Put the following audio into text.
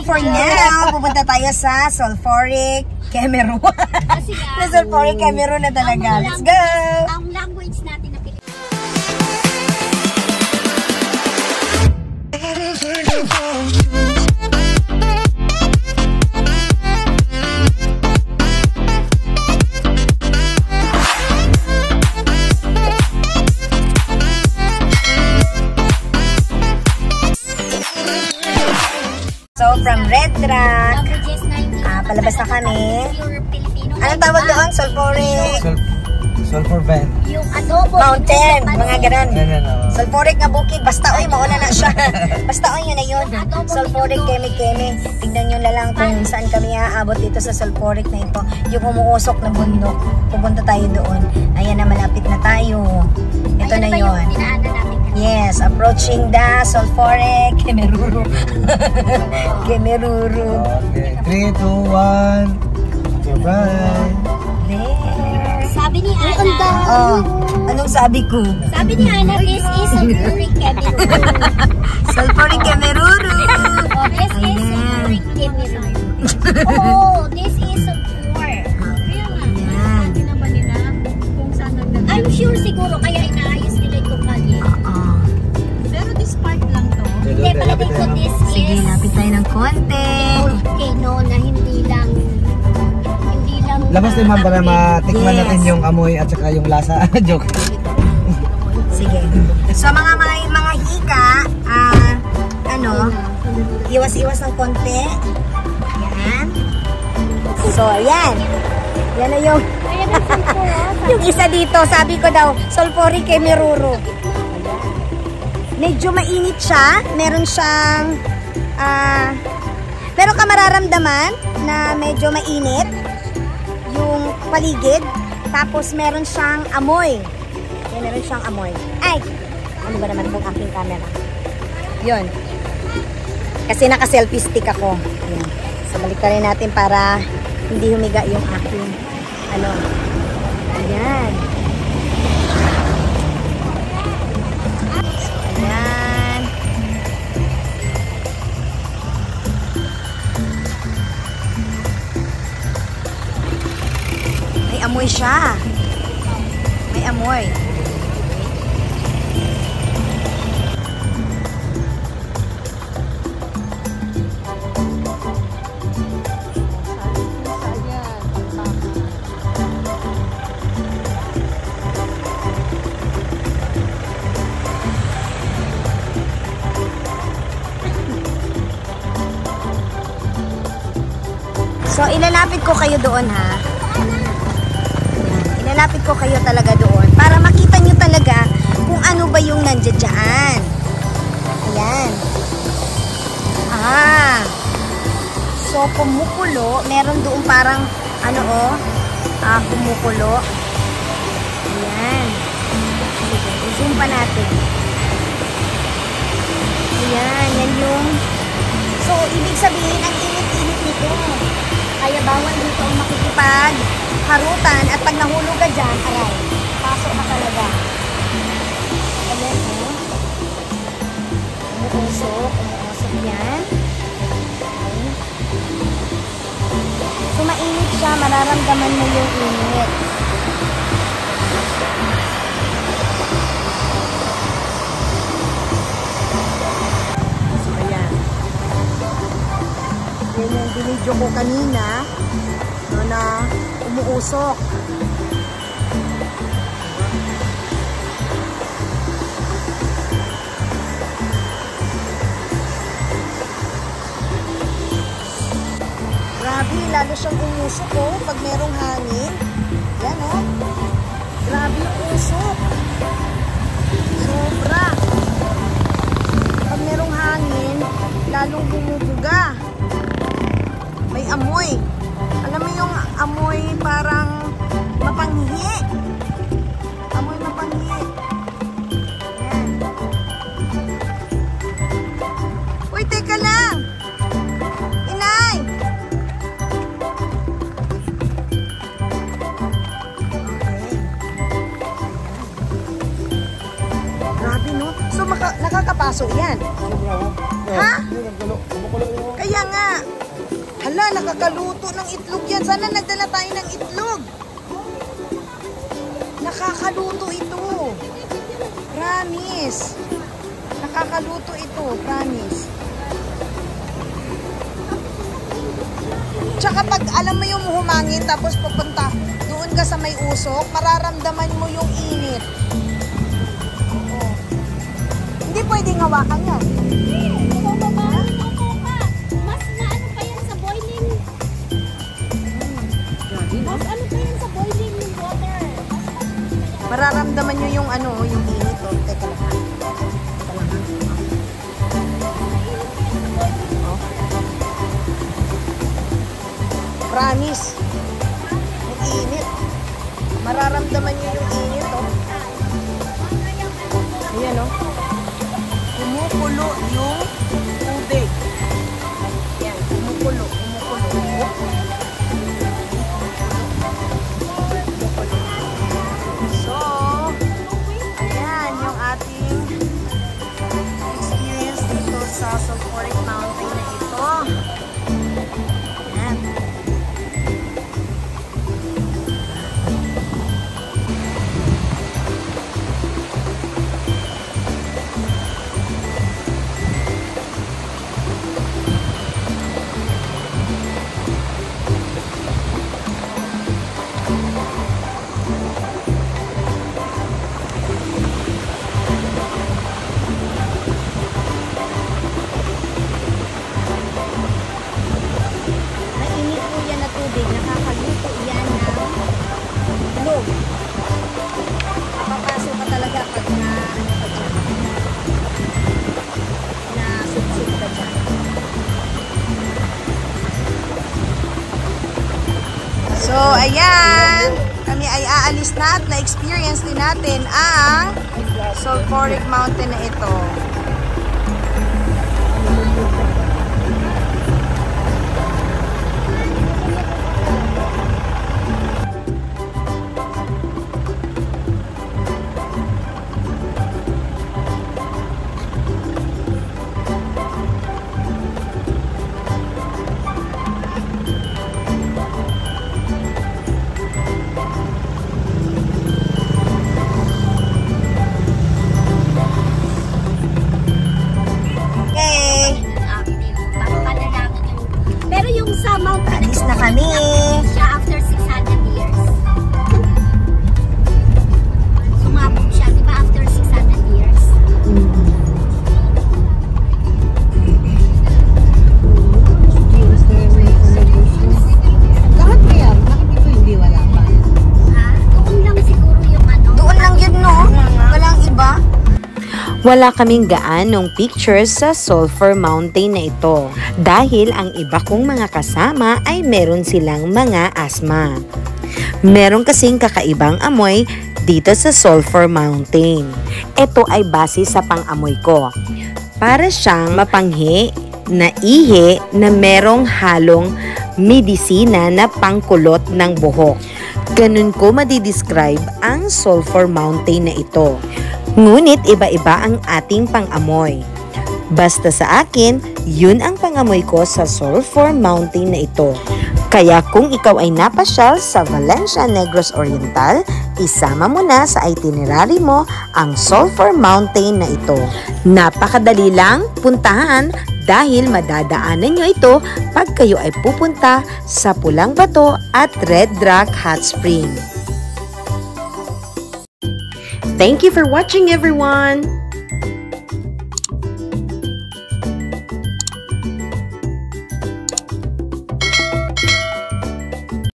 for now, pupunta tayo sa sulfuric Cameroon. Sa sulfuric Cameroon na talaga. Let's go! Ang language natin na Pilipino. So, from Red Rock, palabas na kami. Anong tawag doon? Sulfuric? Sulfur vent. Yung adobo. Mountain. Mga ganun. No. Sulfuric na bukid. Basta, oy, mauna na siya. Basta, oy, yun na yun. Sulfuric, keme-keme. Tignan nyo na lang kung saan kami aabot dito sa sulfuric na ito. Yung umuusok na bundok. Pupunta tayo doon. Ayan na, malapit na tayo. Ito na yun. Yes, approaching the sulfuric Kemeruru. Kemeruru. Okay, 3, 2, 1. Goodbye. There. Sabi ni Ana. Oh, anong sabi ko? Sabi ni Ana, this is sulfuric Cameroon. Sulfuric Kemeruru. Oh, this is sulfuric Cameroon. Oh, this is sulfur. Kaya nga, sabi na ba nila kung saan nagdala? I'm sure siguro kaya inaayos nila yung kali. Pero this part lang to. Hindi, palagay ko this is... Sige, lapit tayo ng konti. Volcano na hindi lang... Labas din ma'am para matikman natin yung amoy at saka yung lasa. Joke. Sige. So mga hika, iwas-iwas ng konti. Yan. So, ayan. Yan na yung yung isa dito, sabi ko daw, sulfuric Kemeruru. Medyo mainit siya. Meron siyang meron ka mararamdaman na medyo mainit yung paligid. Tapos meron siyang amoy. Okay, meron siyang amoy. Ay! Ano ba naman itong aking camera? Yun. Kasi naka-selfie stick ako. Ayan. So, balik rin natin para hindi humiga yung aking Ayan. So, ayan. May amoy siya. May amoy. So, ilalapit ko kayo doon, ha? Ilalapit ko kayo talaga doon para makita nyo talaga kung ano ba yung nandiyan dyan. Ayan. So, kumukulo. Meron doon parang, kumukulo. Ayan. Sige, zoom pa natin. Ayan, yan yung... So, ibig sabihin, ang init-init nito. Kaya bawal dito ang makikipag-harutan at pag nahulog ka dyan, aray, pasok ka talaga. Ayan, umuusok yan. Okay. So, mainit siya, mararamdaman mo yung init. So, ayan. Yan yung binidyo ko kanina na umuusok. Grabe, lalo siyang umusok pag merong hangin. Yan grabe yung usok. Sobra. Pag merong hangin, lalong bumubuga. May amoy. Alam mo yung amoy parang mapanghi. Amoy mapanghi. Ayan. Uy, teka lang. Inay! Okay. Grabe, no? So, nakakapasok yan. Ha? Kaya nga. Hala, nakakaluto ng itlog yan. Sana nagdala tayo ng itlog. Nakakaluto ito. Promise. Nakakaluto ito. Promise. Tsaka pag alam mo yung humangin tapos pupunta doon ka sa may usok, mararamdaman mo yung init. Oh. Hindi pwedeng hawakan yan. Mas na ano pa yan sa boiling. Mas ano pa yan sa boiling water. Mararamdaman nyo yung ano, yung init. Oh. Teka lang. Oh. Promise. Yung init. Mararamdaman nyo yung init. Oh. Ayan oh. Kumukulo yung tubig. Ayan, kumukulo. So, ayan yung ating experience dito sa Sulphuric Mountain na ito. Ayan. Mainit po yan na tubig. Nakakaluto yan ng itlog. Papapasok ka talaga pag na ano ka dyan. Na suksik ka dyan. So, ayan. Kami ay aalis na at na-experience din natin ang Sulphuric Mountain na ito. Pero yung sa Mount Alis na kami. siya after 600 years. Sumabog siya, di ba, after 600 years? Lahat ba yan? Bakit dito hindi wala pa? Ha? Doon lang siguro yung ano. Doon lang yun, no? Walang iba. Wala kaming gaanong pictures sa Sulphur Mountain na ito dahil ang iba kong mga kasama ay meron silang mga asma. Meron kasing kakaibang amoy dito sa Sulphur Mountain. Ito ay base sa pang-amoy ko. Para siyang mapanghi na ihi na merong halong medisina na pangkulot ng buhok. Ganun ko madidescribe ang Sulphur Mountain na ito. Ngunit iba-iba ang ating pang-amoy. Basta sa akin, yun ang pang-amoy ko sa Sulphur Mountain na ito. Kaya kung ikaw ay napasyal sa Valencia Negros Oriental, isama mo na sa itinerary mo ang Sulphur Mountain na ito. Napakadali lang puntahan dahil madadaanan nyo ito pag kayo ay pupunta sa Pulang Bato at Red Rock Hot Spring. Thank you for watching, everyone!